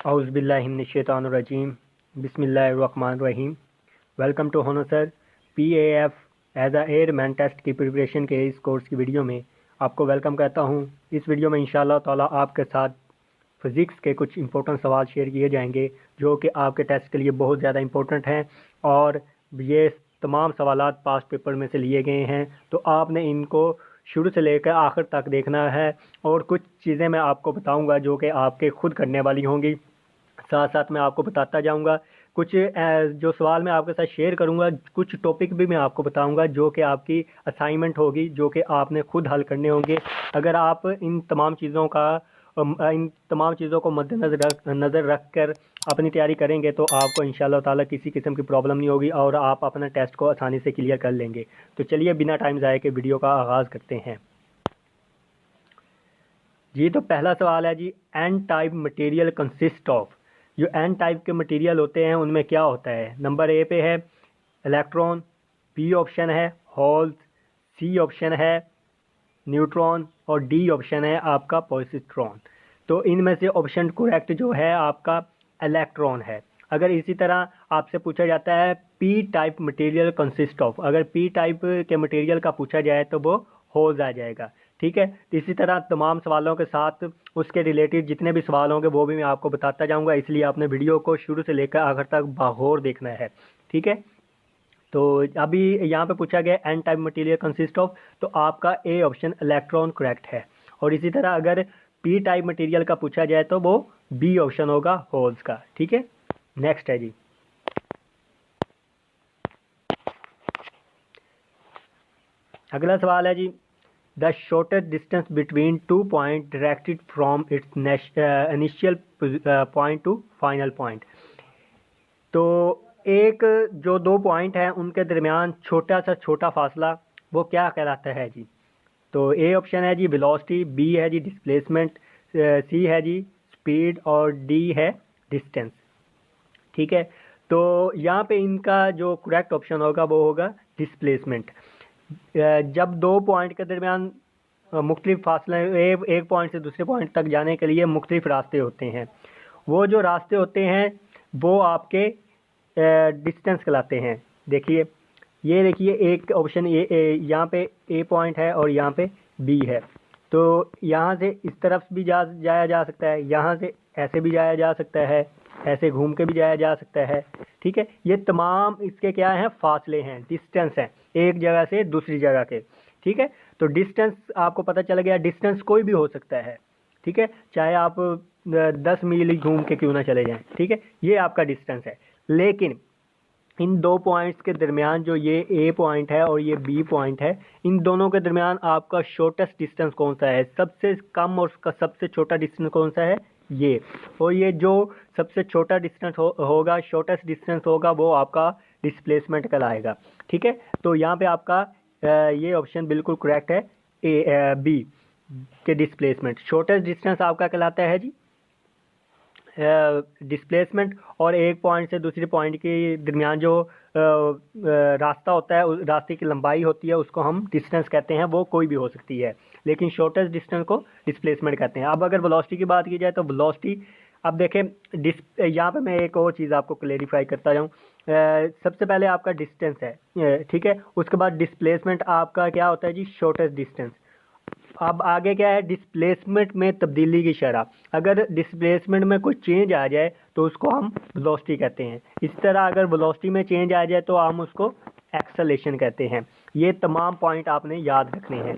औज़ुबिल्लाहिमिनश्शैतानिर्रजीम बिस्मिल्लाहिर्रहमानिर्रहीम। Welcome to होनो sir PAF as a airman test की प्रिपरेशन के इस कोर्स की वीडियो में आपको वेलकम करता हूं। इस वीडियो में इंशाअल्लाह ताला आपके साथ फ़िज़िक्स के कुछ इंपॉर्टेंट सवाल शेयर किए जाएंगे जो कि आपके टेस्ट के लिए बहुत ज़्यादा इंपॉर्टेंट हैं और ये तमाम सवालात पास्ट पेपर में से लिए गए हैं, तो आपने इनको शुरू से लेकर आखिर तक देखना है। और कुछ चीज़ें मैं आपको बताऊंगा जो कि आपके खुद करने वाली होंगी, साथ साथ मैं आपको बताता जाऊंगा। कुछ जो सवाल मैं आपके साथ शेयर करूंगा, कुछ टॉपिक भी मैं आपको बताऊंगा जो कि आपकी असाइनमेंट होगी, जो कि आपने खुद हल करने होंगे। अगर आप इन तमाम चीज़ों को नज़र रख कर अपनी तैयारी करेंगे तो आपको इंशाअल्लाह ताला किसी किस्म की प्रॉब्लम नहीं होगी और आप अपना टेस्ट को आसानी से क्लियर कर लेंगे। तो चलिए बिना टाइम ज़ाया के वीडियो का आगाज़ करते हैं जी। तो पहला सवाल है जी, N type material consist of. जो एन टाइप के मटेरियल होते हैं उनमें क्या होता है? नंबर ए पे है इलेक्ट्रॉन, बी ऑप्शन है होल्स, सी ऑप्शन है न्यूट्रॉन और डी ऑप्शन है आपका पॉजिट्रॉन। तो इनमें से ऑप्शन करेक्ट जो है आपका इलेक्ट्रॉन है। अगर इसी तरह आपसे पूछा जाता है P type material consist of, अगर पी टाइप के मटेरियल का पूछा जाए तो वो होल्स आ जाएगा। ठीक है, तो इसी तरह तमाम सवालों के साथ उसके रिलेटेड जितने भी सवाल होंगे वो भी मैं आपको बताता जाऊंगा, इसलिए आपने वीडियो को शुरू से लेकर आखिर तक बागौर देखना है। ठीक है, तो अभी यहाँ पे पूछा गया N type material consist of, तो आपका ए ऑप्शन इलेक्ट्रॉन करेक्ट है। और इसी तरह अगर पी टाइप मटेरियल का पूछा जाए तो वो बी ऑप्शन होगा होल्स का। ठीक है, नेक्स्ट है जी। अगला सवाल है जी, the shortest distance between two point directed from its initial point to final point. तो एक जो दो पॉइंट हैं उनके दरमियान छोटा सा छोटा फासला वो क्या कहलाता है जी? तो ए ऑप्शन है जी वेलोसिटी, बी है जी डिस्प्लेसमेंट, सी है जी स्पीड और डी है डिस्टेंस। ठीक है, तो यहाँ पे इनका जो करेक्ट ऑप्शन होगा वो होगा डिस्प्लेसमेंट। जब दो पॉइंट के दरमियान मुख्तलिफ फासले, एक पॉइंट से दूसरे पॉइंट तक जाने के लिए मुख्तलिफ रास्ते होते हैं, वो जो रास्ते होते हैं वो आपके डिस्टेंस कहलाते हैं। देखिए, ये देखिए एक ऑप्शन यहाँ पे ए पॉइंट है और यहाँ पे बी है। तो यहाँ से इस तरफ भी जाया जा सकता है, यहाँ से ऐसे भी जाया जा सकता है, ऐसे घूम के भी जाया जा सकता है। ठीक है, ये तमाम इसके क्या हैं? फासले हैं, डिस्टेंस हैं एक जगह से दूसरी जगह के। ठीक है, तो डिस्टेंस आपको पता चल गया, डिस्टेंस कोई भी हो सकता है। ठीक है, चाहे आप 10 मील ही घूम के क्यों ना चले जाएं। ठीक है, ये आपका डिस्टेंस है। लेकिन इन दो पॉइंट्स के दरमियान जो ये ए पॉइंट है और ये बी पॉइंट है, इन दोनों के दरमियान आपका शॉर्टेस्ट डिस्टेंस कौन सा है? सबसे कम और उसका सबसे छोटा डिस्टेंस कौन सा है? ये। और ये जो सबसे छोटा डिस्टेंस होगा, शॉर्टेस्ट डिस्टेंस होगा, वो आपका डिस्प्लेसमेंट कहलाएगा। ठीक है, तो यहाँ पे आपका ये ऑप्शन बिल्कुल करेक्ट है, बी के डिस्प्लेसमेंट। शॉर्टेस्ट डिस्टेंस आपका कहलाता है जी डिस्प्लेसमेंट, और एक पॉइंट से दूसरे पॉइंट के दरमियान जो रास्ता होता है, उस रास्ते की लंबाई होती है, उसको हम डिस्टेंस कहते हैं। वो कोई भी हो सकती है, लेकिन शॉर्टेस्ट डिस्टेंस को डिस्प्लेसमेंट कहते हैं। अब अगर वेलोसिटी की बात की जाए तो वेलोसिटी, अब देखें यहाँ पे मैं एक और चीज़ आपको क्लेरिफाई करता जाऊँ। सबसे पहले आपका डिस्टेंस है, ठीक है, उसके बाद डिस्प्लेसमेंट आपका क्या होता है जी? Shortest distance. अब आगे क्या है? डिस्प्लेसमेंट में तब्दीली की शरह। अगर डिस्प्लेसमेंट में कोई चेंज आ जाए तो उसको हम वेलोसिटी कहते हैं। इस तरह अगर वेलोसिटी में चेंज आ जाए तो हम उसको एक्सेलेरेशन कहते हैं। ये तमाम पॉइंट आपने याद रखने हैं।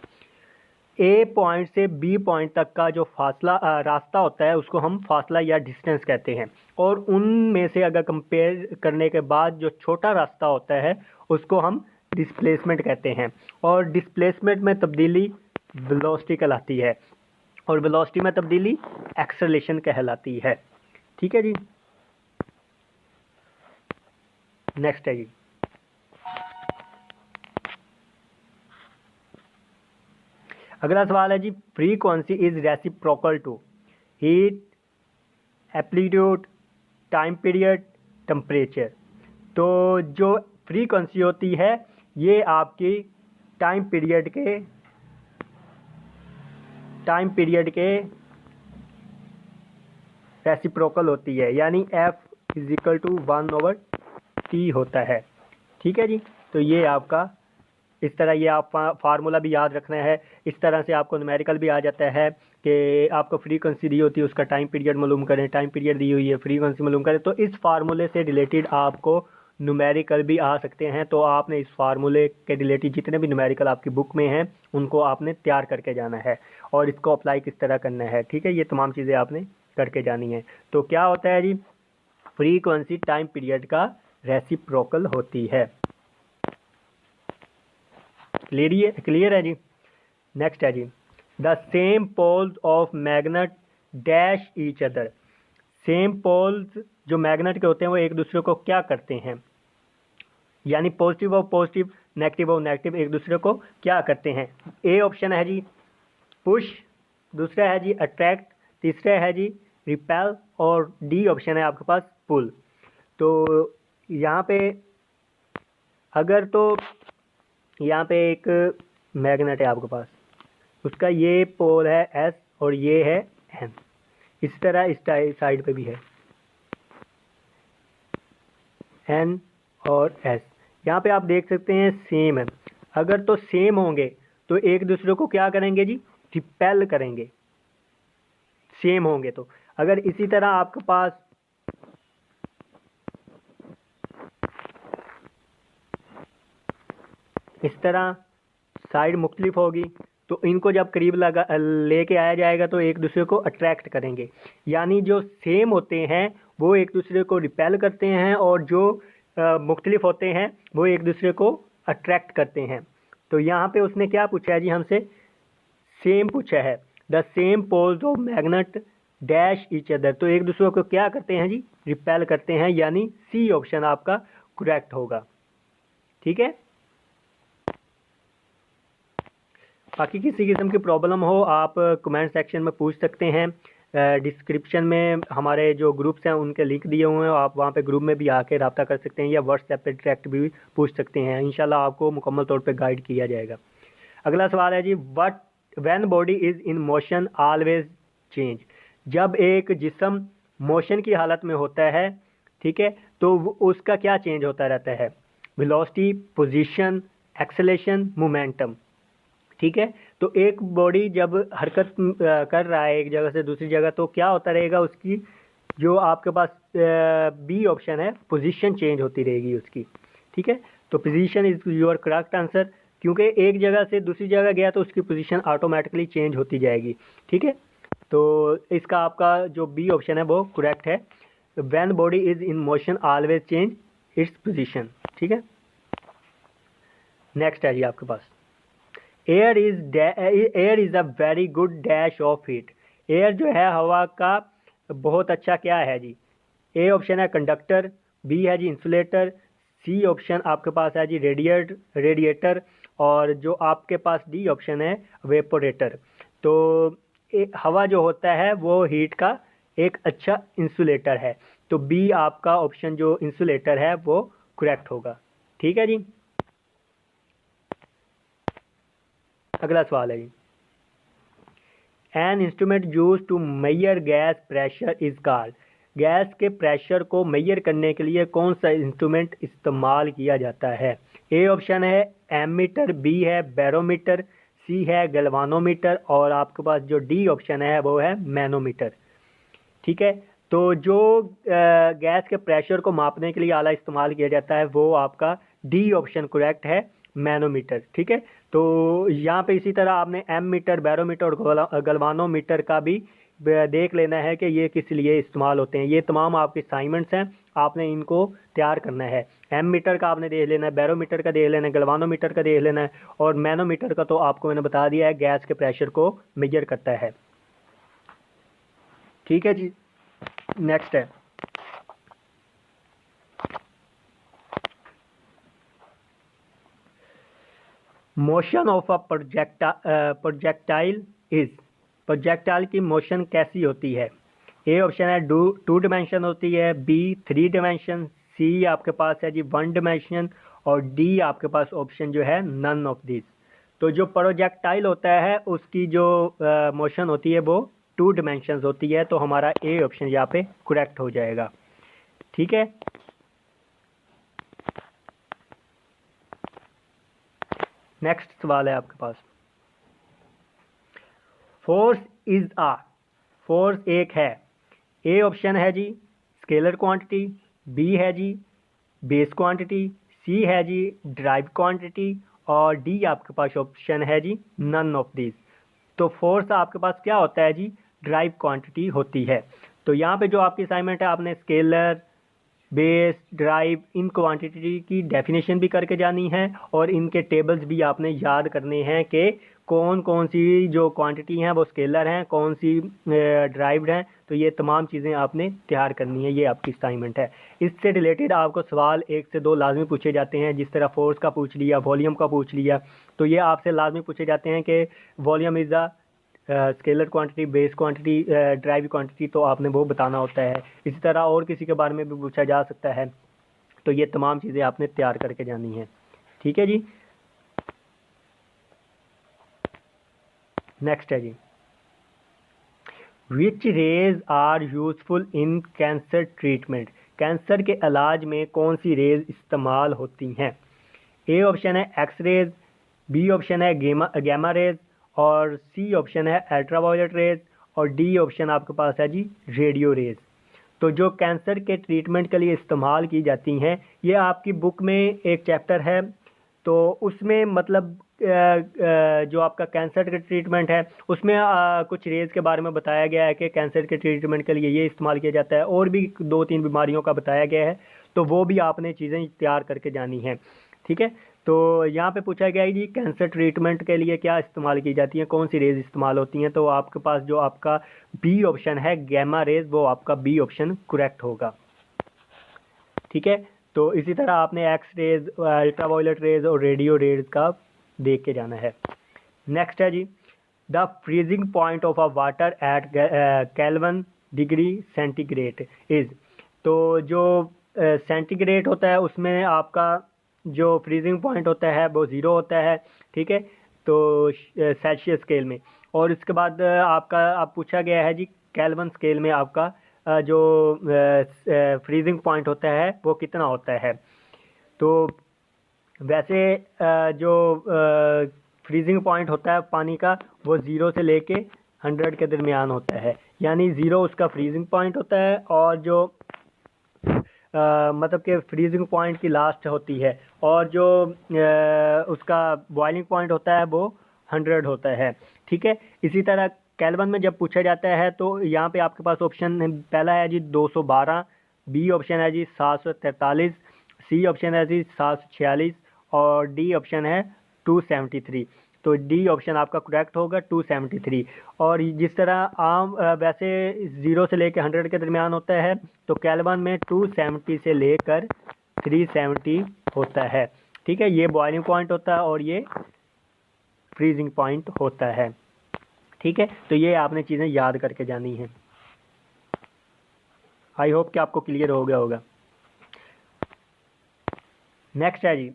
ए पॉइंट से बी पॉइंट तक का जो फासला रास्ता होता है उसको हम फासला या डिस्टेंस कहते हैं। और उनमें से अगर कंपेयर करने के बाद जो छोटा रास्ता होता है उसको हम डिस्प्लेसमेंट कहते हैं। और डिस्प्लेसमेंट में तब्दीली वेलोसिटी कहलाती है और वेलोसिटी में तब्दीली एक्सेलरेशन कहलाती है। ठीक है जी, नेक्स्ट है जी। अगला सवाल है जी, frequency is reciprocal to heat, amplitude, time period, temperature. तो जो फ्रीक्वेंसी होती है ये आपकी टाइम पीरियड के रेसिप्रोकल होती है, यानी F is equal to 1/T होता है। ठीक है जी, तो ये आपका इस तरह, ये आप फार्मूला भी याद रखना है। इस तरह से आपको न्यूमेरिकल भी आ जाता है कि आपको फ्रीक्वेंसी दी होती है, उसका टाइम पीरियड मालूम करें, टाइम पीरियड दी हुई है, फ्रीक्वेंसी मालूम करें। तो इस फार्मूले से रिलेटेड आपको न्यूमेरिकल भी आ सकते हैं। तो आपने इस फार्मूले के रिलेटेड जितने भी न्यूमेरिकल आपकी बुक में हैं उनको आपने तैयार करके जाना है और इसको अप्लाई किस तरह करना है। ठीक है, ये तमाम चीज़ें आपने करके जानी है। तो क्या होता है जी, फ्रीक्वेंसी टाइम पीरियड का रेसिप्रोकल होती है। क्लियर है जी। नेक्स्ट है जी, the same poles of magnet dash each other. Same poles जो मैग्नेट के होते हैं वो एक दूसरे को क्या करते हैं, यानी पॉजिटिव और पॉजिटिव, नेगेटिव और नेगेटिव एक दूसरे को क्या करते हैं। ए ऑप्शन है जी पुश, दूसरा है जी अट्रैक्ट, तीसरा है जी रिपेल और डी ऑप्शन है आपके पास पुल। तो यहाँ पे अगर तो यहाँ पे एक मैग्नेट है आपके पास, उसका ये पोल है एस और ये है एन, इस तरह इस साइड पे भी है एन और एस। यहाँ पे आप देख सकते हैं सेम है। अगर तो सेम होंगे तो एक दूसरे को क्या करेंगे जी, रिपेल करेंगे, सेम होंगे तो। अगर इसी तरह आपके पास इस तरह साइड मुख्तलिफ होगी तो इनको जब करीब लगा लेके आया जाएगा तो एक दूसरे को अट्रैक्ट करेंगे। यानी जो सेम होते हैं वो एक दूसरे को रिपेल करते हैं और जो मुख्तलिफ होते हैं वो एक दूसरे को अट्रैक्ट करते हैं। तो यहाँ पे उसने क्या पूछा है जी हमसे, सेम पूछा है। The same poles of magnet dash each other, तो एक दूसरे को क्या करते हैं जी, रिपेल करते हैं, यानी सी ऑप्शन आपका करेक्ट होगा। ठीक है, बाकी किसी किस्म की प्रॉब्लम हो आप कमेंट सेक्शन में पूछ सकते हैं। डिस्क्रिप्शन में हमारे जो ग्रुप्स हैं उनके लिंक दिए हुए हैं, आप वहाँ पे ग्रुप में भी आके रब्ता कर सकते हैं या व्हाट्सएप पे डायरेक्ट भी पूछ सकते हैं। इंशाल्लाह आपको मुकम्मल तौर पे गाइड किया जाएगा। अगला सवाल है जी, what when body is in motion always change. जब एक जिस्म मोशन की हालत में होता है, ठीक है, तो उसका क्या चेंज होता रहता है, वेलोसिटी, पोजीशन, एक्सेलेरेशन, मोमेंटम। ठीक है, तो एक बॉडी जब हरकत कर रहा है एक जगह से दूसरी जगह तो क्या होता रहेगा, उसकी जो आपके पास बी ऑप्शन है पोजीशन चेंज होती रहेगी उसकी। ठीक है, तो position is your correct answer, क्योंकि एक जगह से दूसरी जगह गया तो उसकी पोजीशन ऑटोमेटिकली चेंज होती जाएगी। ठीक है, तो इसका आपका जो बी ऑप्शन है वो करेक्ट है। When body is in motion always change its position. ठीक है, नेक्स्ट है जी आपके पास, air is a very good dash of heat. Air जो है हवा का बहुत अच्छा क्या है जी, ए ऑप्शन है कंडक्टर, बी है जी इंसुलेटर, सी ऑप्शन आपके पास है जी रेडिएटर और जो आपके पास डी ऑप्शन है वेपोरेटर। तो हवा जो होता है वो हीट का एक अच्छा इंसुलेटर है, तो बी आपका ऑप्शन जो इंसुलेटर है वो करेक्ट होगा। ठीक है जी, अगला सवाल है जी, an instrument use to measure gas pressure is called. Gas के प्रेशर को मेजर करने के लिए कौन सा इंस्ट्रूमेंट इस्तेमाल किया जाता है। ए ऑप्शन है एमीटर, बी है बैरोमीटर, सी है गैल्वानोमीटर और आपके पास जो डी ऑप्शन है वो है मैनोमीटर। ठीक है, तो जो गैस के प्रेशर को मापने के लिए आला इस्तेमाल किया जाता है वो आपका डी ऑप्शन करेक्ट है, मैनोमीटर। ठीक है, तो यहाँ पे इसी तरह आपने एम मीटर, बैरोमीटर और गलवानोमीटर का भी देख लेना है कि ये किस लिए इस्तेमाल होते हैं। ये तमाम आपके असाइनमेंट्स हैं, आपने इनको तैयार करना है। एम मीटर का आपने देख लेना है, बैरोमीटर का देख लेना है, गलवानोमीटर का देख लेना है और मैनोमीटर का तो आपको मैंने बता दिया है गैस के प्रेशर को मेजर करता है। ठीक है जी, नेक्स्ट है, motion of a projectile is. Projectile की मोशन कैसी होती है। ए ऑप्शन है 2 डिमेंशन होती है, बी 3 डिमेंशन, सी आपके पास है जी 1 डिमेंशन और डी आपके पास ऑप्शन जो है नन ऑफ दिस। तो जो प्रोजेक्टाइल होता है उसकी जो मोशन होती है वो 2 डिमेंशंस होती है, तो हमारा ए ऑप्शन यहाँ पे करेक्ट हो जाएगा। ठीक है, नेक्स्ट सवाल है आपके पास। फोर्स इज आ, फोर्स एक है। ए ऑप्शन है जी स्केलर क्वांटिटी, बी है जी बेस क्वांटिटी, सी है जी ड्राइव क्वांटिटी, और डी आपके पास ऑप्शन है जी नन ऑफ दिस। तो फोर्स आपके पास क्या होता है जी, ड्राइव क्वांटिटी होती है। तो यहाँ पे जो आपकी असाइनमेंट है, आपने scalar, base, drive, in quantity की डेफिनेशन भी करके जानी है और इनके टेबल्स भी आपने याद करने हैं कि कौन कौन सी जो क्वांटिटी हैं वो स्केलर हैं, कौन सी ड्राइव्ड हैं। तो ये तमाम चीज़ें आपने तैयार करनी है, ये आपकी असाइनमेंट है। इससे रिलेटेड आपको सवाल 1 से 2 लाजमी पूछे जाते हैं, जिस तरह फोर्स का पूछ लिया, वॉल्यूम का पूछ लिया। तो ये आपसे लाजमी पूछे जाते हैं कि volume is the scalar quantity, base quantity, drive quantity, तो आपने वो बताना होता है। इसी तरह और किसी के बारे में भी पूछा जा सकता है। तो ये तमाम चीज़ें आपने तैयार करके जानी है। ठीक है जी, नेक्स्ट है जी, which rays are useful in cancer treatment. Cancer के इलाज में कौन सी रेज इस्तेमाल होती हैं। ए ऑप्शन है एक्स रेज, बी ऑप्शन है गैमा रेज, और सी ऑप्शन है अल्ट्रावायलेट रेज, और डी ऑप्शन आपके पास है जी रेडियो रेज। तो जो कैंसर के ट्रीटमेंट के लिए इस्तेमाल की जाती हैं, ये आपकी बुक में एक चैप्टर है, तो उसमें मतलब जो आपका कैंसर का ट्रीटमेंट है उसमें कुछ रेज के बारे में बताया गया है कि कैंसर के ट्रीटमेंट के लिए ये इस्तेमाल किया जाता है, और भी 2-3 बीमारियों का बताया गया है। तो वो भी आपने चीज़ें तैयार करके जानी है। ठीक है, तो यहाँ पे पूछा गया है जी कैंसर ट्रीटमेंट के लिए क्या इस्तेमाल की जाती है, कौन सी रेज इस्तेमाल होती हैं। तो आपके पास जो आपका बी ऑप्शन है गैमा रेज, वो आपका बी ऑप्शन करेक्ट होगा। ठीक है, तो इसी तरह आपने एक्स रेज, अल्ट्रावायलेट रेज और रेडियो रेज का देख के जाना है। नेक्स्ट है जी, the freezing point of a water at kelvin degree centigrade is. तो जो सेंटीग्रेड होता है उसमें आपका जो फ्रीजिंग पॉइंट होता है वो 0 होता है। ठीक है, तो सेल्सियस स्केल में, और इसके बाद आपका आप पूछा गया है जी केल्विन स्केल में आपका जो फ्रीजिंग पॉइंट होता है वो कितना होता है। तो वैसे जो फ्रीजिंग पॉइंट होता है पानी का वो 0 से लेके 100 के दरमियान होता है, यानी 0 उसका फ्रीजिंग पॉइंट होता है, और जो मतलब कि फ्रीजिंग पॉइंट की लास्ट होती है, और जो उसका बॉइलिंग पॉइंट होता है वो 100 होता है। ठीक है, इसी तरह केल्विन में जब पूछा जाता है तो यहाँ पे आपके पास ऑप्शन पहला है जी 212, बी ऑप्शन है जी 743, सी ऑप्शन है जी 746, और डी ऑप्शन है 273। तो डी ऑप्शन आपका करेक्ट होगा 273। और जिस तरह आम वैसे 0 से लेकर 100 के दरमियान होता है, तो केल्विन में 270 से लेकर 370 होता है। ठीक है, ये बॉइलिंग पॉइंट होता है और ये फ्रीजिंग पॉइंट होता है। ठीक है, तो ये आपने चीज़ें याद करके जानी है। आई होप कि आपको क्लियर हो गया होगा। नेक्स्ट है जी,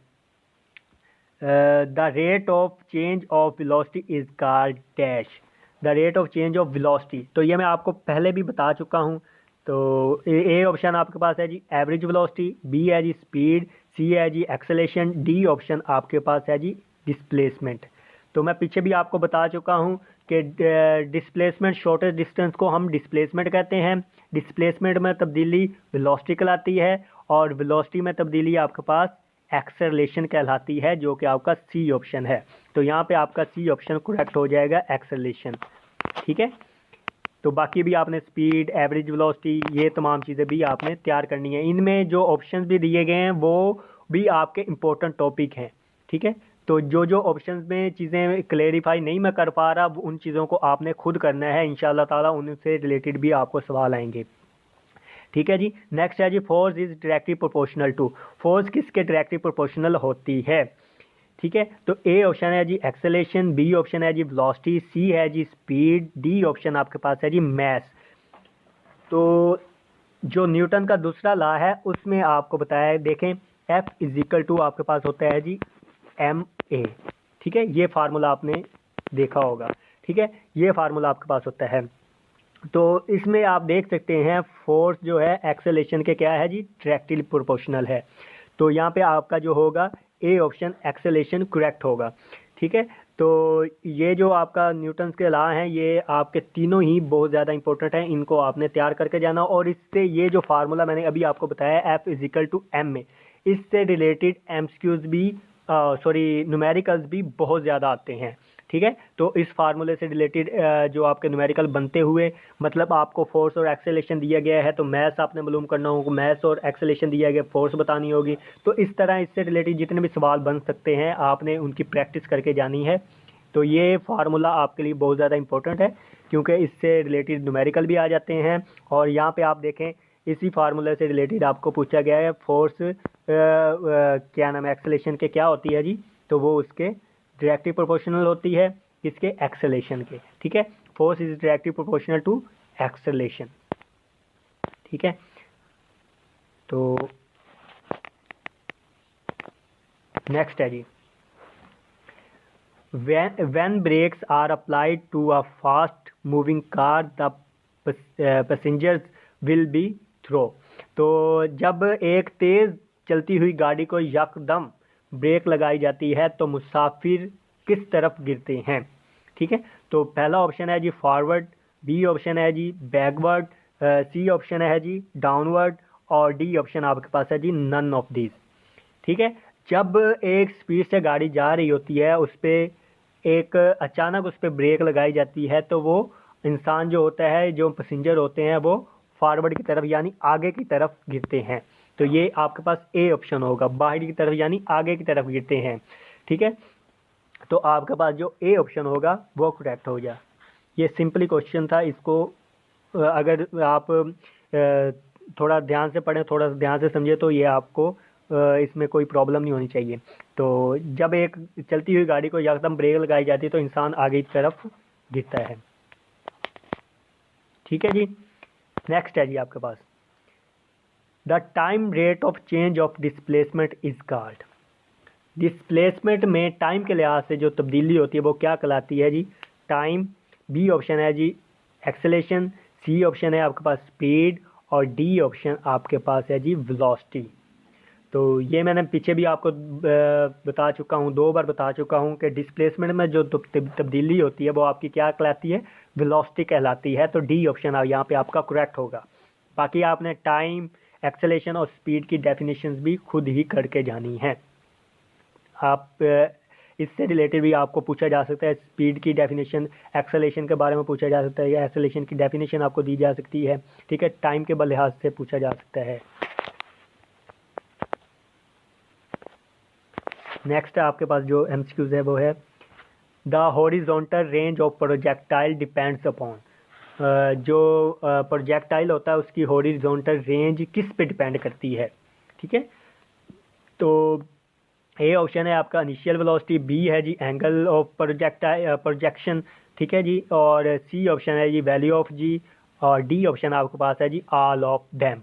the rate of change of velocity is called dash. The rate of change of velocity, तो ये मैं आपको पहले भी बता चुका हूँ। तो ए ऑप्शन आपके पास है जी एवरेज वेलोसिटी, बी है जी स्पीड, सी है जी एक्सेलेरेशन, डी ऑप्शन आपके पास है जी डिस्प्लेसमेंट। तो मैं पीछे भी आपको बता चुका हूँ कि डिस्प्लेसमेंट, शॉर्टेस्ट डिस्टेंस को हम डिस्प्लेसमेंट कहते हैं। डिस्प्लेसमेंट में तब्दीली वेलोसिटी कहलाती है, और वेलोसिटी में तब्दीली आपके पास एक्सेलरेशन कहलाती है, जो कि आपका सी ऑप्शन है। तो यहाँ पे आपका सी ऑप्शन करेक्ट हो जाएगा, एक्सेलरेशन। ठीक है, तो बाकी भी आपने स्पीड, एवरेज वेलोसिटी, ये तमाम चीज़ें भी आपने तैयार करनी है। इनमें जो ऑप्शंस भी दिए गए हैं वो भी आपके इम्पोर्टेंट टॉपिक हैं। ठीक है, तो जो जो ऑप्शंस में चीज़ें क्लेरिफाई नहीं मैं कर पा रहा, उन चीज़ों को आपने खुद करना है। इंशाल्लाह ताला उनसे रिलेटेड भी आपको सवाल आएंगे। ठीक है जी, नेक्स्ट है जी force is directly proportional to. Force किसके डायरेक्टली प्रोपोर्शनल होती है। ठीक है, तो ए ऑप्शन है जी एक्सेलरेशन, बी ऑप्शन है जी वेलोसिटी, सी है जी स्पीड, डी ऑप्शन आपके पास है जी मैस। तो जो न्यूटन का दूसरा लॉ है उसमें आपको बताया है, देखें F इज इक्वल टू आपके पास होता है जी ma। ठीक है, ये फार्मूला आपने देखा होगा। ठीक है, ये फार्मूला आपके पास होता है। तो इसमें आप देख सकते हैं फोर्स जो है एक्सेलेरेशन के क्या है जी, डायरेक्टली प्रोपोर्शनल है। तो यहाँ पे आपका जो होगा ए ऑप्शन एक्सेलेरेशन करेक्ट होगा। ठीक है, तो ये जो आपका न्यूटन्स के लॉ हैं ये आपके तीनों ही बहुत ज़्यादा इंपॉर्टेंट हैं, इनको आपने तैयार करके जाना। और इससे ये जो फार्मूला मैंने अभी आपको बताया एफ इजिकल टू एम में, इससे रिलेटेड एमसीक्यूज भी सॉरी न्यूमेरिकल्स भी बहुत ज़्यादा आते हैं। ठीक है, तो इस फार्मूले से रिलेटेड जो आपके न्यूमेरिकल बनते हुए, मतलब आपको फोर्स और एक्सेलेरेशन दिया गया है तो मैथ्स आपने मालूम करना होगा, मैथ्स और एक्सेलेरेशन दिया गया, फोर्स बतानी होगी। तो इस तरह इससे रिलेटेड जितने भी सवाल बन सकते हैं आपने उनकी प्रैक्टिस करके जानी है। तो ये फार्मूला आपके लिए बहुत ज़्यादा इंपॉर्टेंट है क्योंकि इससे रिलेटेड न्यूमेरिकल भी आ जाते हैं। और यहाँ पे आप देखें इसी फार्मूले से रिलेटेड आपको पूछा गया है फोर्स क्या नाम है एक्सेलेरेशन के क्या होती है जी, तो वो उसके डायरेक्टली प्रोपोर्शनल होती है किसके, एक्सेलेरेशन के। ठीक है, force is directly proportional to acceleration. ठीक है, तो नेक्स्ट है जी, when brakes are applied to a fast moving car the passengers will be through। तो जब एक तेज चलती हुई गाड़ी को यकदम ब्रेक लगाई जाती है तो मुसाफिर किस तरफ गिरते हैं। ठीक है, तो पहला ऑप्शन है जी फॉरवर्ड, बी ऑप्शन है जी बैकवर्ड, सी ऑप्शन है जी डाउनवर्ड, और डी ऑप्शन आपके पास है जी नन ऑफ दीज। ठीक है, जब एक स्पीड से गाड़ी जा रही होती है उस पर एक अचानक उस पर ब्रेक लगाई जाती है तो वो इंसान जो होता है, जो पैसेंजर होते हैं वो फॉरवर्ड की तरफ यानी आगे की तरफ गिरते हैं। तो ये आपके पास ए ऑप्शन होगा, बाहर की तरफ यानी आगे की तरफ गिरते हैं। ठीक है, तो आपके पास जो ए ऑप्शन होगा वो करेक्ट हो गया। ये सिंपली क्वेश्चन था, इसको अगर आप थोड़ा ध्यान से पढ़ें, थोड़ा ध्यान से समझे तो ये आपको इसमें कोई प्रॉब्लम नहीं होनी चाहिए। तो जब एक चलती हुई गाड़ी को एकदम ब्रेक लगाई जाती है तो इंसान आगे की तरफ गिरता है। ठीक है जी, नेक्स्ट है जी आपके पास the time rate of change of displacement is called. Displacement में टाइम के लिहाज से जो तब्दीली होती है वो क्या कहलाती है जी, टाइम। बी ऑप्शन है जी एक्सेलेरेशन, सी ऑप्शन है आपके पास स्पीड, और डी ऑप्शन आपके पास है जी वेलोसिटी। तो ये मैंने पीछे भी आपको बता चुका हूँ, 2 बार बता चुका हूँ कि डिस्प्लेसमेंट में जो तब्दीली होती है वो आपकी क्या कहलाती है, वेलोसिटी कहलाती है। तो डी ऑप्शन यहाँ पे आपका करेक्ट होगा। बाकी आपने टाइम, एक्सेलेरेशन और स्पीड की डेफिनेशंस भी खुद ही करके जानी है। आप इससे रिलेटेड भी आपको पूछा जा सकता है, स्पीड की डेफिनेशन, एक्सेलेरेशन के बारे में पूछा जा सकता है, या एक्सेलेरेशन की डेफिनेशन आपको दी जा सकती है। ठीक है, टाइम के लिहाज से पूछा जा सकता है। नेक्स्ट आपके पास जो एमसीक्यूज है वो है the horizontal range of projectile depends upon. जो प्रोजेक्टाइल होता है उसकी हॉरिजॉन्टल रेंज किस पे डिपेंड करती है। ठीक है, तो ए ऑप्शन है आपका इनिशियल वेलोसिटी, बी है जी एंगल ऑफ प्रोजेक्शन, ठीक है जी, और सी ऑप्शन है जी वैल्यू ऑफ जी, और डी ऑप्शन आपके पास है जी ऑल ऑफ देम।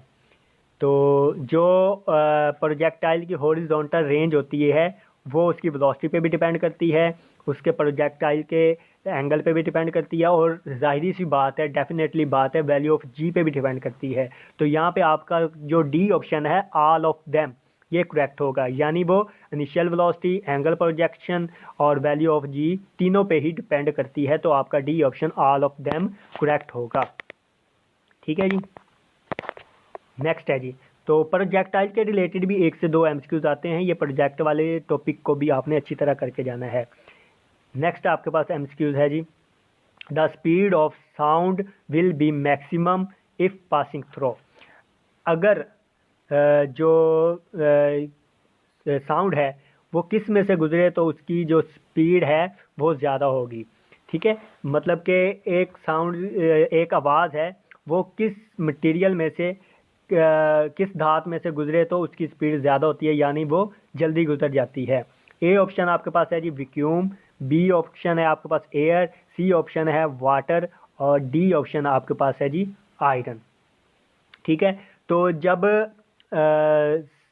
तो जो प्रोजेक्टाइल की हॉरिजॉन्टल रेंज होती है वो उसकी वेलोसिटी पे भी डिपेंड करती है, उसके प्रोजेक्टाइल के एंगल पे भी डिपेंड करती है, और जाहिर सी बात है, डेफिनेटली बात है, वैल्यू ऑफ जी पे भी डिपेंड करती है। तो यहाँ पे आपका जो डी ऑप्शन है ऑल ऑफ देम ये करेक्ट होगा, यानी वो इनिशियल वेलोसिटी, एंगल प्रोजेक्शन और वैल्यू ऑफ जी तीनों पे ही डिपेंड करती है। तो आपका D option all of them correct होगा। ठीक है जी, नेक्स्ट है जी, तो प्रोजेक्टाइल के रिलेटेड भी 1 से 2 एमसीक्यूज आते हैं, ये प्रोजेक्ट वाले टॉपिक को भी आपने अच्छी तरह करके जाना है। नेक्स्ट आपके पास एमसीक्यूज है जी the speed of sound will be maximum if passing through. अगर जो साउंड है वो किस में से गुजरे तो उसकी जो स्पीड है वो ज़्यादा होगी। ठीक है, मतलब कि एक साउंड, एक आवाज़ है वो किस मटेरियल में से किस धात में से गुजरे तो उसकी स्पीड ज़्यादा होती है, यानी वो जल्दी गुजर जाती है। ए ऑप्शन आपके पास है जी वैक्यूम, बी ऑप्शन है आपके पास एयर, सी ऑप्शन है वाटर, और डी ऑप्शन आपके पास है जी आयरन। ठीक है, तो जब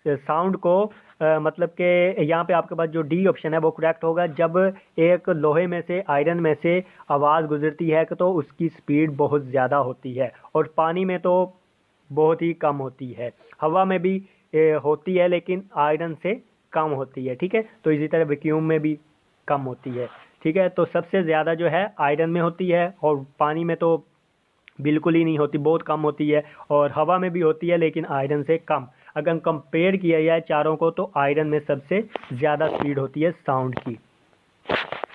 साउंड को मतलब कि यहाँ पे आपके पास जो डी ऑप्शन है वो करेक्ट होगा। जब एक लोहे में से, आयरन में से आवाज़ गुजरती है तो उसकी स्पीड बहुत ज़्यादा होती है, और पानी में तो बहुत ही कम होती है। हवा में भी होती है लेकिन आयरन से कम होती है, ठीक है। तो इसी तरह वैक्यूम में भी कम होती है, ठीक है। तो सबसे ज़्यादा जो है आयरन में होती है, और पानी में तो बिल्कुल ही नहीं होती, बहुत कम होती है। और हवा में भी होती है लेकिन आयरन से कम। अगर कंपेयर किया जाए चारों को तो आयरन में सबसे ज़्यादा स्पीड होती है साउंड की,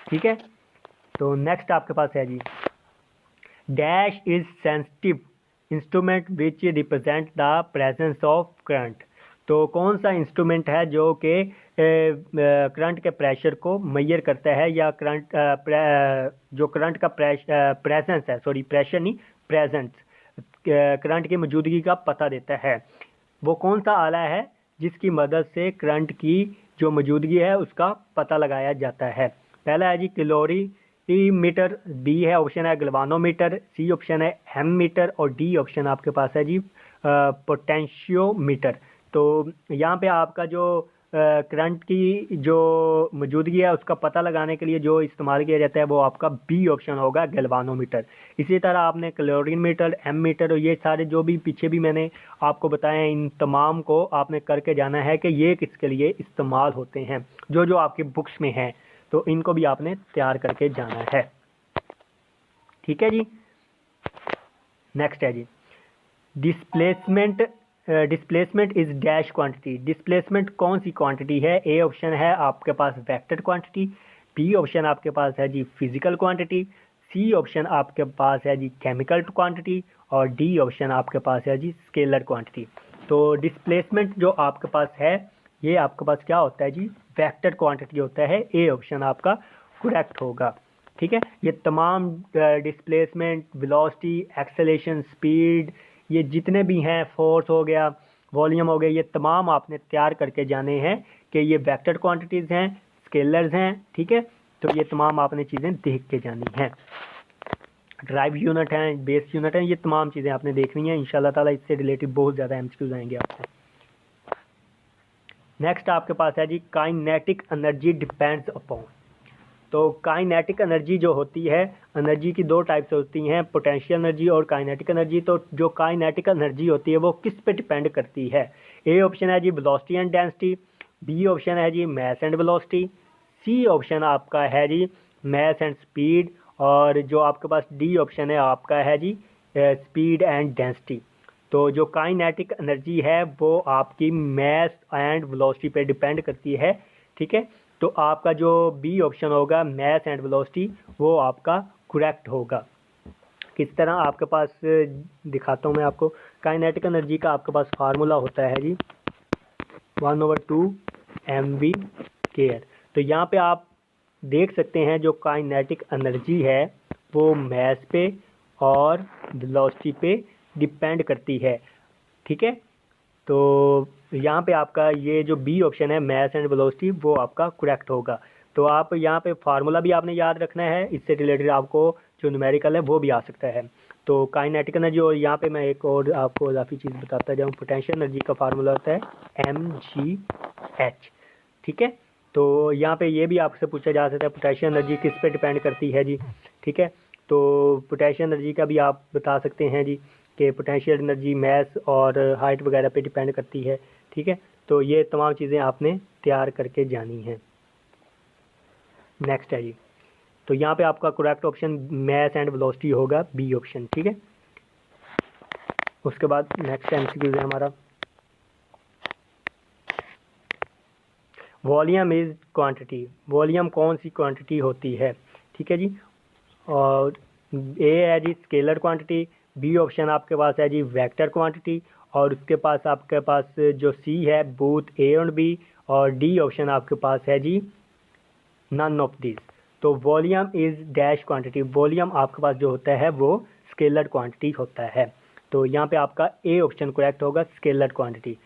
ठीक है। तो नेक्स्ट आपके पास है जी, dash is sensitive instrument which represent the presence of current. तो कौन सा इंस्ट्रूमेंट है जो कि करंट के प्रेशर को मेजर करता है, या करंट जो करंट का प्रेजेंस है, सॉरी प्रेशर नहीं, प्रेजेंस, करंट की मौजूदगी का पता देता है। वो कौन सा आला है जिसकी मदद से करंट की जो मौजूदगी है उसका पता लगाया जाता है? पहला है जी कैलोरीमीटर, बी है ऑप्शन है गैल्वानोमीटर, सी ऑप्शन है एमीटर, और डी ऑप्शन आपके पास है जी पोटेंशियोमीटर। तो यहाँ पे आपका जो करंट की जो मौजूदगी है उसका पता लगाने के लिए जो इस्तेमाल किया जाता है वो आपका बी ऑप्शन होगा, गैल्वानोमीटर। इसी तरह आपने कैलोरीमीटर, एमीटर और ये सारे जो भी पीछे भी मैंने आपको बताया, इन तमाम को आपने करके जाना है कि ये किसके लिए इस्तेमाल होते हैं, जो जो आपकी बुक्स में हैं, तो इनको भी आपने तैयार करके जाना है, ठीक है जी। नेक्स्ट है जी, displacement. Displacement is dash quantity. Displacement कौन सी क्वांटिटी है? ए ऑप्शन है आपके पास वेक्टर क्वांटिटी, बी ऑप्शन आपके पास है जी फिजिकल क्वांटिटी, सी ऑप्शन आपके पास है जी केमिकल क्वांटिटी, और डी ऑप्शन आपके पास है जी स्केलर क्वांटिटी। तो डिस्प्लेसमेंट जो आपके पास है ये आपके पास क्या होता है जी, वेक्टर क्वांटिटी होता है। ए ऑप्शन आपका करेक्ट होगा, ठीक है। ये तमाम डिस्प्लेसमेंट, वेलोसिटी, एक्सेलेरेशन, स्पीड, ये जितने भी हैं, फोर्स हो गया, वॉल्यूम हो गया, ये तमाम आपने तैयार करके जाने हैं कि ये वेक्टर क्वांटिटीज़ हैं, स्केलर्स हैं, ठीक है। तो ये तमाम आपने चीज़ें देख के जानी हैं। ड्राइव यूनिट हैं, बेस यूनिट हैं, ये तमाम चीज़ें आपने देखनी है। इंशाल्लाह ताला इससे रिलेटेड बहुत ज़्यादा एमसीक्यूज आएंगे आपसे। नेक्स्ट आपके पास है जी, काइनेटिक एनर्जी डिपेंड्स अपॉन। तो काइनेटिक एनर्जी जो होती है, एनर्जी की दो टाइप्स होती हैं, पोटेंशियल एनर्जी और काइनेटिक एनर्जी। तो जो काइनेटिक एनर्जी होती है वो किस पे डिपेंड करती है? ए ऑप्शन है जी velocity and density, B option है जी mass and velocity, C option आपका है जी मास एंड स्पीड, और जो आपके पास डी ऑप्शन है आपका है जी स्पीड एंड डेंसिटी। तो जो काइनेटिक एनर्जी है वो आपकी मास एंड वेलोसिटी पे डिपेंड करती है, ठीक है। तो आपका जो बी ऑप्शन होगा मास एंड वेलोसिटी वो आपका करेक्ट होगा। किस तरह आपके पास दिखाता हूँ मैं आपको। काइनेटिक एनर्जी का आपके पास फार्मूला होता है जी 1/2 mv केयर। तो यहाँ पे आप देख सकते हैं जो काइनेटिक एनर्जी है वो मास पे और वेलोसिटी पे डिपेंड करती है, ठीक है। तो यहाँ पे आपका ये जो बी ऑप्शन है मास एंड वेलोसिटी वो आपका करेक्ट होगा। तो आप यहाँ पे फार्मूला भी आपने याद रखना है, इससे रिलेटेड आपको जो न्यूमेरिकल है वो भी आ सकता है। तो काइनेटिक एनर्जी, और यहाँ पे मैं एक और आपको इजाफी चीज़ बताता जाऊँ, पोटेंशियल एनर्जी का फार्मूला होता है mgh, ठीक है। तो यहाँ पे ये भी आपसे पूछा जा सकता है पोटेंशियल एनर्जी किस पे डिपेंड करती है जी, ठीक है। तो पोटेंशियल एनर्जी का भी आप बता सकते हैं जी कि पोटेंशियल एनर्जी मास और हाइट वगैरह पे डिपेंड करती है, ठीक है। तो ये तमाम चीज़ें आपने तैयार करके जानी हैं। नेक्स्ट है जी, तो यहाँ पे आपका correct option mass and velocity होगा, बी ऑप्शन, ठीक है। उसके बाद नेक्स्ट एमसीक्यू है हमारा, वॉल्यूम इज क्वांटिटी। वॉल्यूम कौन सी क्वांटिटी होती है, ठीक है जी। और ए है जी स्केलर क्वांटिटी, बी ऑप्शन आपके पास है जी वेक्टर क्वांटिटी, और उसके पास आपके पास जो सी है बोथ ए और बी, और डी ऑप्शन आपके पास है जी नन ऑफ दिस। तो volume is dash quantity. Volume आपके पास जो होता है वो स्केलर क्वांटिटी होता है। तो यहाँ पे आपका ए ऑप्शन करेक्ट होगा, स्केलर क्वांटिटी,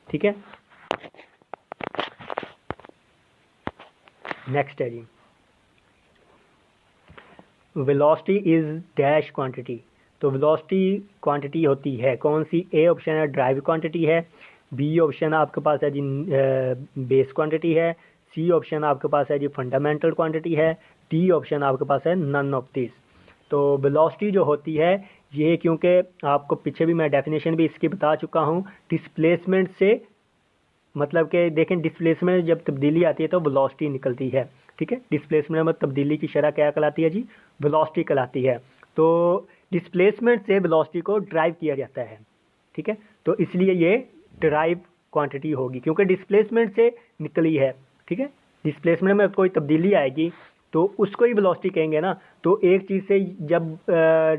ठीक है। नेक्स्ट है जी, वेलोसिटी इज डैश क्वांटिटी। तो वेलोसिटी क्वांटिटी होती है कौन सी? ए ऑप्शन है ड्राइव क्वांटिटी है, बी ऑप्शन आपके पास है जी बेस क्वांटिटी है, सी ऑप्शन आपके पास है जी फंडामेंटल क्वांटिटी है, डी ऑप्शन आपके पास है नन ऑफ दिस। तो वेलोसिटी जो होती है ये, क्योंकि आपको पीछे भी मैं डेफिनेशन भी इसकी बता चुका हूँ, डिस्प्लेसमेंट से मतलब कि देखें डिस्प्लेसमेंट में जब तब्दीली आती है तो वेलोसिटी निकलती है, ठीक है। डिस्प्लेसमेंट में तब्दीली की शरह क्या कहलाती है जी, वेलोसिटी कहलाती है। तो डिस्प्लेसमेंट से वेलोसिटी को ड्राइव किया जाता है, ठीक है। तो इसलिए ये ड्राइव क्वांटिटी होगी क्योंकि डिस्प्लेसमेंट से निकली है, ठीक है। डिस्प्लेसमेंट में कोई तब्दीली आएगी तो उसको ही वेलोसिटी कहेंगे ना। तो एक चीज़ से जब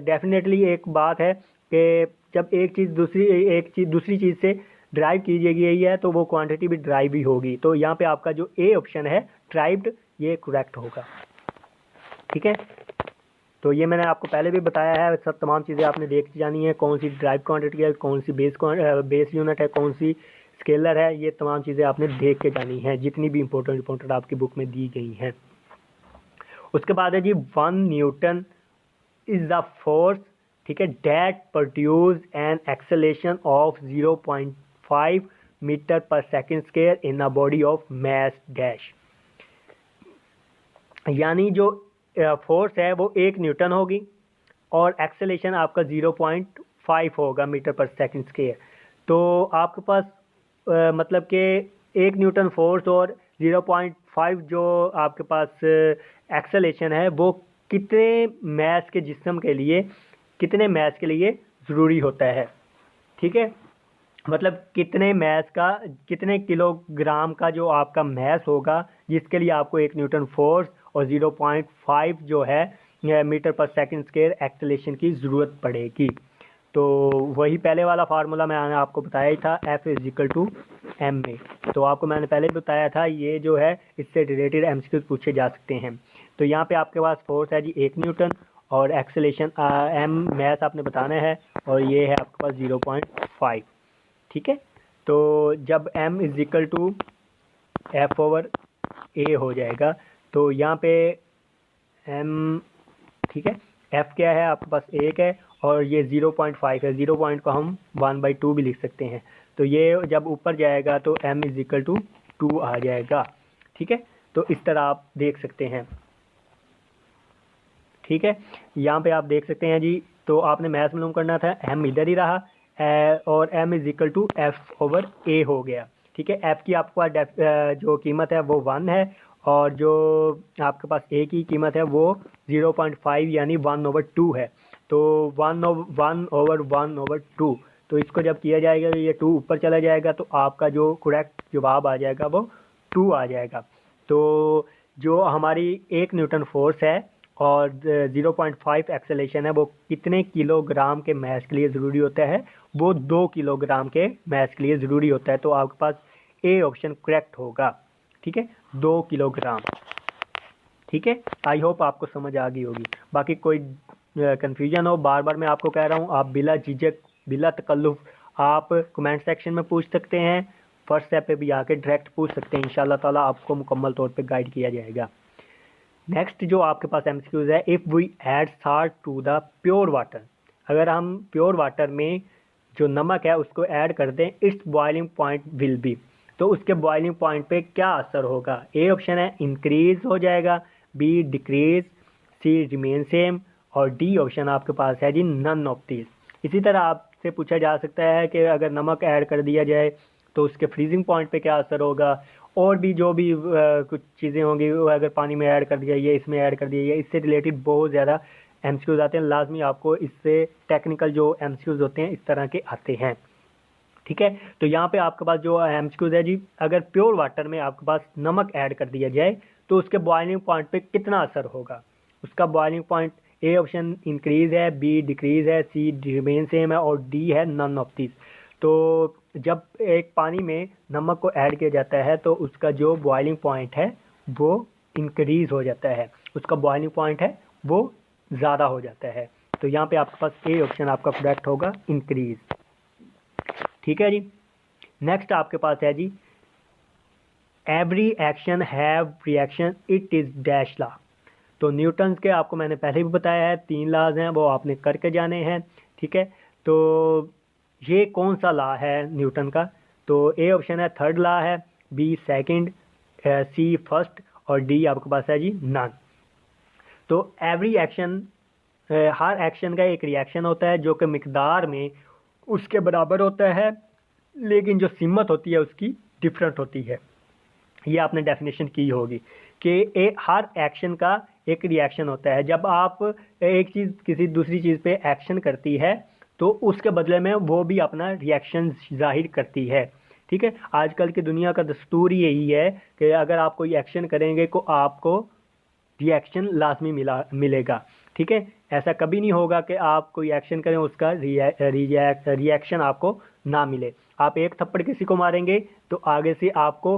डेफिनेटली एक बात है कि जब एक चीज़ दूसरी चीज़ से ड्राइव की गई है तो वो क्वांटिटी भी ड्राइव ही होगी। तो यहाँ पे आपका जो ए ऑप्शन है ड्राइव्ड, ये करेक्ट होगा, ठीक है। तो ये मैंने आपको पहले भी बताया है, सब तमाम चीज़ें आपने देख जानी है, कौन सी ड्राइव क्वांटिटी है, कौन सी बेस यूनिट है, कौन सी स्केलर है, ये तमाम चीज़ें आपने देख के जानी है जितनी भी इंपॉर्टेंट आपकी बुक में दी गई हैं। उसके बाद है जी 1 न्यूटन इज द फोर्स, ठीक है, that produce an acceleration of 0.5 metre पर second square in a body of mass dash. यानी जो फोर्स है वो 1 न्यूटन होगी और एक्सेलेरेशन आपका 0.5 होगा मीटर पर सेकेंड स्क्वायर। तो आपके पास मतलब कि 1 न्यूटन फोर्स और 0.5 जो आपके पास एक्सेलेरेशन है वो कितने मास के जिस्म के लिए, कितने मास के लिए ज़रूरी होता है, ठीक है। मतलब कितने मास का, कितने किलोग्राम का जो आपका मास होगा जिसके लिए आपको 1 न्यूटन फोर्स और 0.5 जो है मीटर पर सेकंड स्क्वायर एक्सेलेरेशन की ज़रूरत पड़ेगी। तो वही पहले वाला फार्मूला मैंने आपको बताया ही था, F = ma। तो आपको मैंने पहले बताया था ये जो है इससे रिलेटेड एमसीक्यूज पूछे जा सकते हैं। तो यहाँ पे आपके पास फोर्स है जी 1 न्यूटन और एक्सेलेरेशन m मास आपने बताना है और ये है आपके पास 0.5, ठीक है। तो जब m = F/A हो जाएगा तो यहाँ पे m, ठीक है, f क्या है आपके पास 1 है और ये 0.5 है, 0 पॉइंट को हम 1/2 भी लिख सकते हैं। तो ये जब ऊपर जाएगा तो m = 2 आ जाएगा, ठीक है। तो इस तरह आप देख सकते हैं, ठीक है। यहाँ पे आप देख सकते हैं जी। तो आपने मैथ मालूम करना था, m इधर ही रहा और m = F/A हो गया, ठीक है। f की आपको जो कीमत है वो 1 है और जो आपके पास a की कीमत है वो 0.5 यानी 1/2 है। तो 1/1/2, तो इसको जब किया जाएगा तो ये 2 ऊपर चला जाएगा तो आपका जो करेक्ट जवाब आ जाएगा वो 2 आ जाएगा। तो जो हमारी 1 न्यूटन फोर्स है और 0.5 एक्सेलेरेशन है वो कितने किलोग्राम के मास के लिए ज़रूरी होता है, वो 2 किलोग्राम के मास के लिए ज़रूरी होता है। तो आपके पास ए ऑप्शन करेक्ट होगा, ठीक है, 2 किलोग्राम, ठीक है। आई होप आपको समझ आ गई होगी। बाकी कोई कन्फ्यूजन हो, बार बार मैं आपको कह रहा हूँ, आप बिला झिझक बिला तकल्लुफ़ आप कमेंट सेक्शन में पूछ सकते हैं, फर्स्ट स्टेप पे भी आके डायरेक्ट पूछ सकते हैं। इंशाल्लाह ताला आपको मुकम्मल तौर पे गाइड किया जाएगा। नेक्स्ट जो आपके पास एमसीक्यूज है, if we add salt to the pure water, अगर हम प्योर वाटर में जो नमक है उसको ऐड कर दें, it's boiling point will be, तो उसके बॉइलिंग पॉइंट पे क्या असर होगा। ए ऑप्शन है इंक्रीज हो जाएगा, B decrease, C remain same और डी ऑप्शन आपके पास है जी नन ऑफ दिस। इसी तरह आपसे पूछा जा सकता है कि अगर नमक ऐड कर दिया जाए तो उसके फ्रीजिंग पॉइंट पे क्या असर होगा, और भी जो भी कुछ चीज़ें होंगी वो अगर पानी में ऐड कर दिया, ये इसमें ऐड कर दिया, ये इससे रिलेटेड बहुत ज़्यादा एमसीक्यूज आते हैं। लाजमी आपको इससे टेक्निकल जो एमसीक्यूज होते हैं इस तरह के आते हैं, ठीक है। तो यहाँ पे आपके पास जो एमसीक्यूज है जी, अगर प्योर वाटर में आपके पास नमक ऐड कर दिया जाए तो उसके बॉइलिंग पॉइंट पे कितना असर होगा। उसका boiling point A option increase है, बी डिक्रीज है, सी रिमेन सेम है और डी है नन ऑफ दिस। तो जब एक पानी में नमक को ऐड किया जाता है तो उसका जो बॉइलिंग पॉइंट है वो इंक्रीज हो जाता है, उसका बॉइलिंग पॉइंट है वो ज़्यादा हो जाता है। तो यहाँ पे आपके पास ए ऑप्शन आपका करेक्ट होगा, इंक्रीज, ठीक है जी। नेक्स्ट आपके पास है जी every action have reaction it is dash law. तो न्यूटन के आपको मैंने पहले भी बताया है 3 लॉज हैं, वो आपने करके जाने हैं, ठीक है। तो ये कौन सा लॉ है न्यूटन का, तो ए ऑप्शन है थर्ड लॉ है, बी सेकंड, सी फर्स्ट और डी आपके पास है जी नन। तो एवरी एक्शन, हर एक्शन का एक रिएक्शन होता है जो कि मिकदार में उसके बराबर होता है, लेकिन जो सिमत होती है उसकी डिफरेंट होती है। ये आपने डेफिनेशन की होगी कि हर एक्शन का एक रिएक्शन होता है। जब आप एक चीज़ किसी दूसरी चीज़ पे एक्शन करती है तो उसके बदले में वो भी अपना रिएक्शन जाहिर करती है। ठीक है, आजकल की दुनिया का दस्तूर यही है कि अगर आप कोई एक्शन करेंगे तो आपको रिएक्शन लाजमी मिलेगा। ठीक है, ऐसा कभी नहीं होगा कि आप कोई एक्शन करें उसका रिएक्शन आपको ना मिले। आप एक थप्पड़ किसी को मारेंगे तो आगे से आपको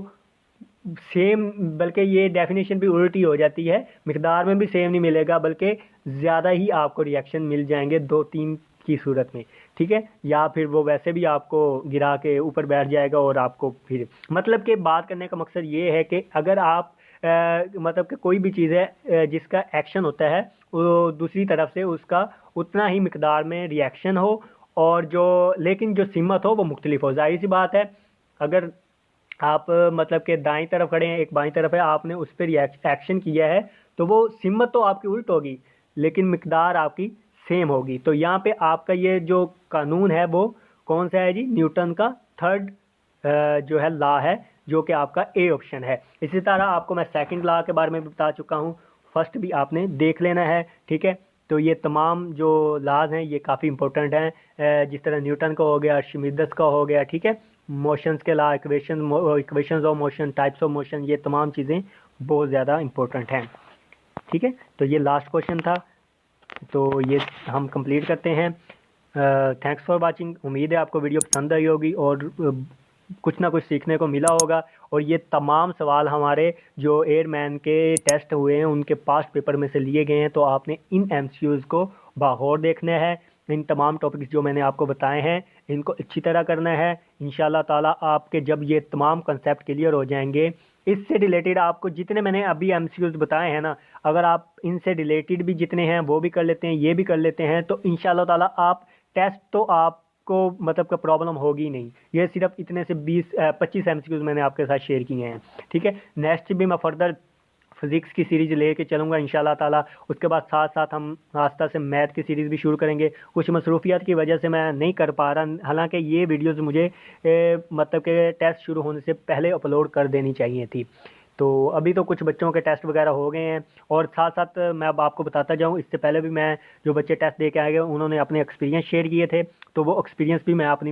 सेम, बल्कि ये डेफिनेशन भी उल्टी हो जाती है, मिकदार में भी सेम नहीं मिलेगा बल्कि ज़्यादा ही आपको रिएक्शन मिल जाएंगे 2-3 की सूरत में। ठीक है, या फिर वो वैसे भी आपको गिरा के ऊपर बैठ जाएगा और आपको फिर, मतलब कि बात करने का मकसद ये है कि अगर आप मतलब कि कोई भी चीज़ है जिसका एक्शन होता है वो दूसरी तरफ से उसका उतना ही मिकदार में रिएक्शन हो, और जो लेकिन जो सिमत हो वो मुख्तलिफ हो। जाहिर सी बात है, अगर आप मतलब कि दाईं तरफ खड़े हैं, एक बाईं तरफ है, आपने उस पर एक्शन किया है तो वो सिमत तो आपकी उल्ट होगी लेकिन मिकदार आपकी सेम होगी। तो यहाँ पे आपका ये जो कानून है वो कौन सा है जी, न्यूटन का थर्ड जो है लॉ है, जो कि आपका ए ऑप्शन है। इसी तरह आपको मैं सेकंड लॉ के बारे में भी बता चुका हूँ, फर्स्ट भी आपने देख लेना है। ठीक है, तो ये तमाम जो लॉज हैं ये काफ़ी इंपॉर्टेंट हैं, जिस तरह न्यूटन का हो गया, आर्किमिडीज का हो गया। ठीक है, मोशंस के law, equations of motion, types of motion, ये तमाम चीज़ें बहुत ज़्यादा इंपॉर्टेंट हैं। ठीक है, तो ये लास्ट क्वेश्चन था, तो ये हम कंप्लीट करते हैं। Thanks for watching. उम्मीद है आपको वीडियो पसंद आई होगी और कुछ ना कुछ सीखने को मिला होगा। और ये तमाम सवाल हमारे जो एयरमैन के टेस्ट हुए हैं उनके पास्ट पेपर में से लिए गए हैं, तो आपने इन एमसीक्यूज़ को बागौर देखना है। इन तमाम टॉपिक्स जो मैंने आपको बताए हैं इनको अच्छी तरह करना है। इंशाल्लाह ताला आपके जब ये तमाम कंसेप्ट क्लियर हो जाएंगे, इससे रिलेटेड आपको जितने मैंने अभी एमसीक्यूज़ बताए हैं ना, अगर आप इनसे रिलेटेड भी जितने हैं वो भी कर लेते हैं, ये भी कर लेते हैं, तो इंशाल्लाह ताला आप टेस्ट तो आपको मतलब का प्रॉब्लम होगी नहीं। ये सिर्फ इतने से 20-25 एमसीक्यूज़ मैंने आपके साथ शेयर किए हैं। ठीक है, नेक्स्ट भी मैं फर्दर फिज़िक्स की सीरीज़ लेके चलूँगा इंशाल्लाह ताला। उसके बाद साथ साथ हम आस्ता से मैथ की सीरीज़ भी शुरू करेंगे। कुछ मसरूफियात की वजह से मैं नहीं कर पा रहा, हालांकि ये वीडियोज़ मुझे मतलब के टेस्ट शुरू होने से पहले अपलोड कर देनी चाहिए थी। तो अभी तो कुछ बच्चों के टेस्ट वगैरह हो गए हैं, और साथ साथ मैं अब आपको बताता जाऊँ, इससे पहले भी मैं जो बच्चे टेस्ट दे के आए गए उन्होंने अपने एक्सपीरियंस शेयर किए थे, तो वो एक्सपीरियंस भी मैं अपनी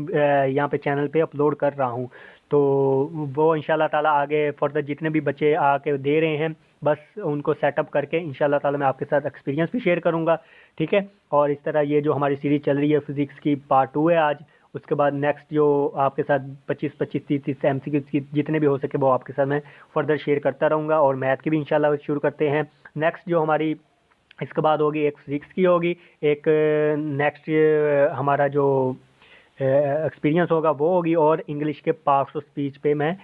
यहाँ पे चैनल पे अपलोड कर रहा हूँ। तो वो इंशाल्लाह ताला आगे फर्दर जितने भी बच्चे आके दे रहे हैं बस उनको सेटअप करके इंशाल्लाह ताला मैं आपके साथ एक्सपीरियंस भी शेयर करूँगा। ठीक है, और इस तरह ये जो हमारी सीरीज़ चल रही है फिज़िक्स की पार्ट 2 है आज, उसके बाद नेक्स्ट जो आपके साथ 25-25, 30-30 एमसीक्यू की जितने भी हो सके वो आपके साथ मैं फर्दर शेयर करता रहूँगा। और मैथ की भी इंशाल्लाह शुरू करते हैं। नेक्स्ट जो हमारी इसके बाद होगी एक फिज़िक्स की होगी, एक नेक्स्ट हमारा जो एक्सपीरियंस होगा वो होगी, और इंग्लिश के पार्ट्स ऑफ स्पीच पे मैं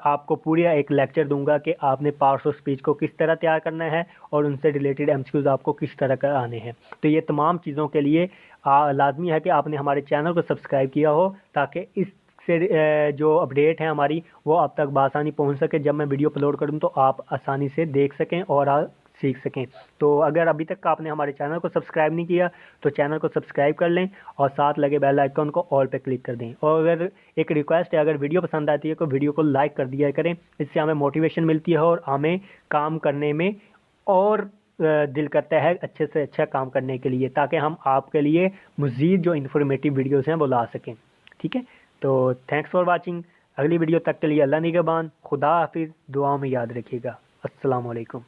आपको पूरा एक लेक्चर दूंगा कि आपने पार्ट्स ऑफ स्पीच को किस तरह तैयार करना है और उनसे रिलेटेड एमसीक्यूज़ आपको किस तरह कर आने हैं। तो ये तमाम चीज़ों के लिए लाजमी है कि आपने हमारे चैनल को सब्सक्राइब किया हो, ताकि इस से जो अपडेट है हमारी वो आप तक बआसानी पहुंच सके। जब मैं वीडियो अपलोड करूं तो आप आसानी से देख सकें और सीख सकें। तो अगर अभी तक आपने हमारे चैनल को सब्सक्राइब नहीं किया तो चैनल को सब्सक्राइब कर लें और साथ लगे बेल आइकन को ऑल पे क्लिक कर दें। और अगर एक रिक्वेस्ट है, अगर वीडियो पसंद आती है तो वीडियो को लाइक कर दिया करें, इससे हमें मोटिवेशन मिलती है और हमें काम करने में और दिल करता है अच्छे से अच्छा काम करने के लिए, ताकि हम आपके लिए मज़ीद जो इन्फॉर्मेटिव वीडियोज़ हैं वो ला सकें। ठीक है, तो थैंक्स फॉर वाचिंग। अगली वीडियो तक के लिए अल्लाह निगहबान, खुदा हाफिज़, दुआ में याद रखिएगा। अस्सलाम वालेकुम।